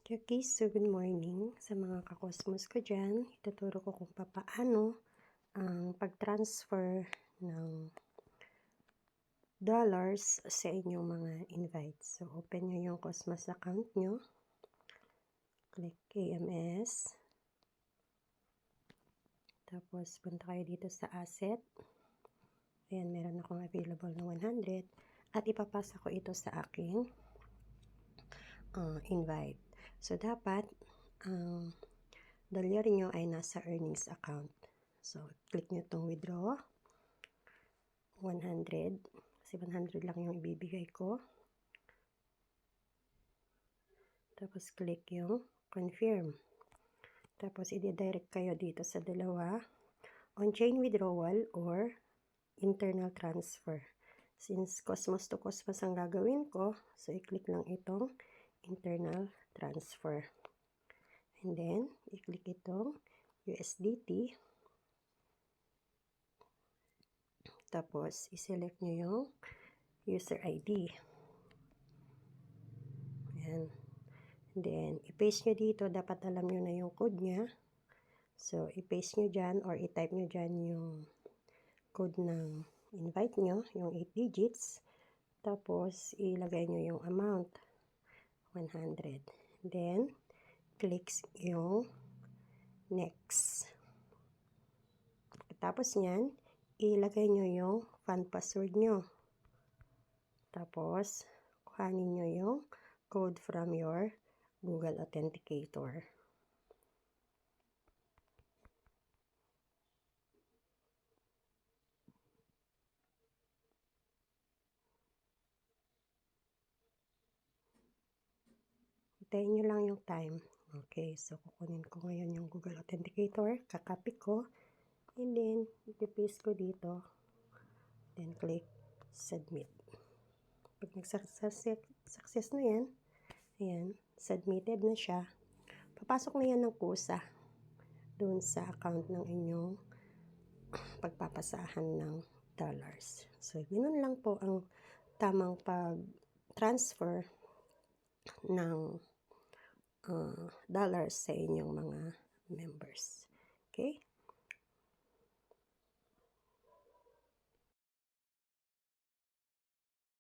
Okay, so good morning sa mga kakosmos ko dyan. Ituturo ko kung paano ang pag-transfer ng dollars sa inyong mga invites. So, open nyo yung Cosmos account nyo. Click KMS. Tapos, punta kayo dito sa asset. Ayan, meron akong available na 100. At ipapasa ko ito sa aking invite. So, dapat ang dolyar nyo ay nasa earnings account. So, click nyo itong withdraw. 100. Kasi 100 lang yung ibibigay ko. Tapos, click yung confirm. Tapos, i-direct kayo dito sa dalawa. On-chain withdrawal or internal transfer. Since Cosmos to Cosmos ang gagawin ko, so i-click lang itong internal transfer. And then, i-click itong USDT. Tapos, i-select nyo yung user ID. Ayan. And then, i-paste nyo dito. Dapat alam nyo na yung code niya. So, i-paste nyo dyan or i-type nyo dyan yung code ng invite nyo, yung 8 digits. Tapos, ilagay nyo yung amount, 100. Then, click yung next. Tapos nyan, ilagay nyo yung fund password nyo. Tapos, kuhanin nyo yung code from your Google Authenticator. Hintayin nyo lang yung time. Okay, so kukunin ko ngayon yung Google Authenticator. Kakopy ko. And then, ipipaste ko dito. Then, click submit. Pag nag-success na yan, ayan, submitted na siya. Papasok na yan ng kusa doon sa account ng inyong pagpapasahan ng dollars. So, ganoon lang po ang tamang pag-transfer ng dollars sa inyong mga members. Okay?